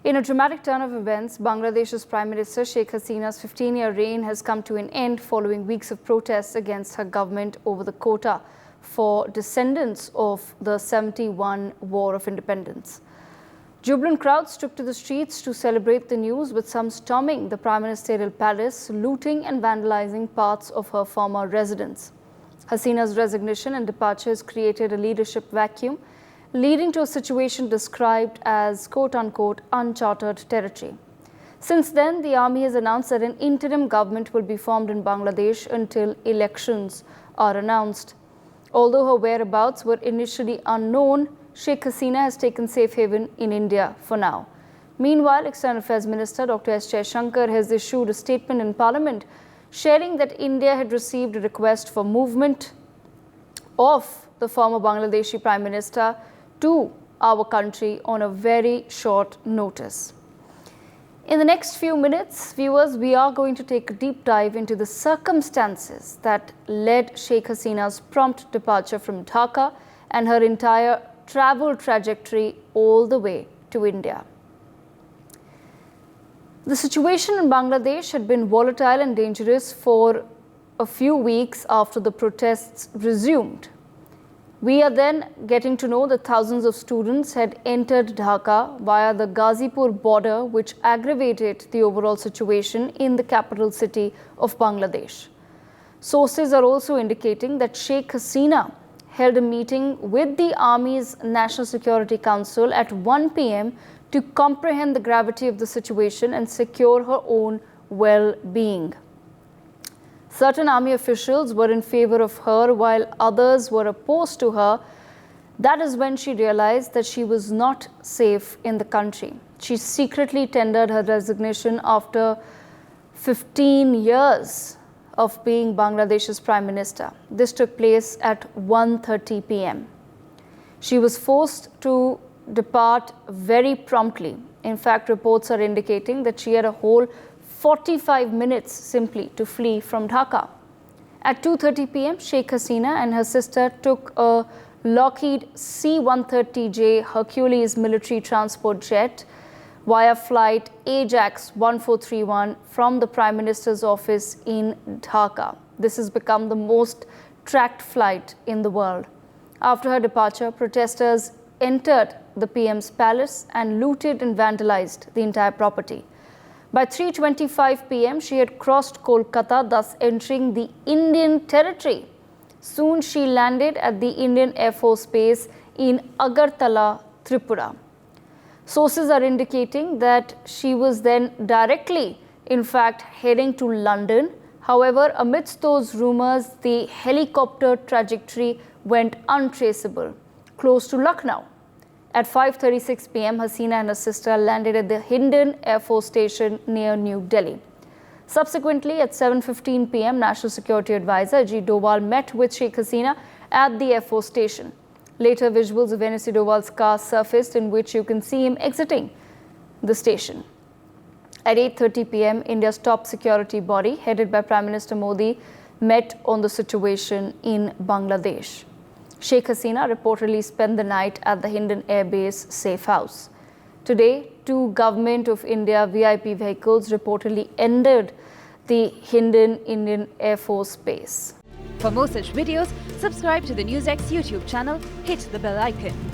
In a dramatic turn of events, Bangladesh's Prime Minister Sheikh Hasina's 15-year reign has come to an end following weeks of protests against her government over the quota for descendants of the 71 War of Independence. Jubilant crowds took to the streets to celebrate the news, with some storming the Prime Ministerial palace, looting and vandalizing parts of her former residence. Hasina's resignation and departure has created a leadership vacuum, leading to a situation described as quote-unquote uncharted territory. Since then, the army has announced that an interim government will be formed in Bangladesh until elections are announced. Although her whereabouts were initially unknown, Sheikh Hasina has taken safe haven in India for now. Meanwhile, External Affairs Minister Dr. S. Sheikh has issued a statement in Parliament sharing that India had received a request for movement of the former Bangladeshi Prime Minister to our country on a very short notice. In the next few minutes, viewers, we are going to take a deep dive into the circumstances that led Sheikh Hasina's prompt departure from Dhaka and her entire travel trajectory all the way to India. The situation in Bangladesh had been volatile and dangerous for a few weeks after the protests resumed. We are then getting to know that thousands of students had entered Dhaka via the Ghazipur border, which aggravated the overall situation in the capital city of Bangladesh. Sources are also indicating that Sheikh Hasina held a meeting with the Army's National Security Council at 1 p.m. to comprehend the gravity of the situation and secure her own well-being. Certain army officials were in favor of her while others were opposed to her. That is when she realized that she was not safe in the country. She secretly tendered her resignation after 15 years of being Bangladesh's Prime Minister. This took place at 1:30 p.m. She was forced to depart very promptly. In fact, reports are indicating that she had a whole 45 minutes simply to flee from Dhaka. At 2:30 p.m., Sheikh Hasina and her sister took a Lockheed C-130J Hercules military transport jet via flight Ajax 1431 from the Prime Minister's office in Dhaka. This has become the most tracked flight in the world. After her departure, protesters entered the PM's palace and looted and vandalized the entire property. By 3:25 p.m., she had crossed Kolkata, thus entering the Indian territory. Soon she landed at the Indian Air Force Base in Agartala, Tripura. Sources are indicating that she was then directly, in fact, heading to London. However, amidst those rumors, the helicopter trajectory went untraceable, close to Lucknow. At 5:36 p.m., Hasina and her sister landed at the Hindon Air Force Station near New Delhi. Subsequently, at 7:15 p.m., National Security Advisor Ajit Doval met with Sheikh Hasina at the Air Force Station. Later, visuals of NSC Doval's car surfaced in which you can see him exiting the station. At 8:30 p.m., India's top security body, headed by Prime Minister Modi, met on the situation in Bangladesh. Sheikh Hasina reportedly spent the night at the Hindon Air Base safe house. Today, 2 Government of India VIP vehicles reportedly entered the Hindon Indian Air Force Base. For more such videos, subscribe to the NewsX YouTube channel, hit the bell icon.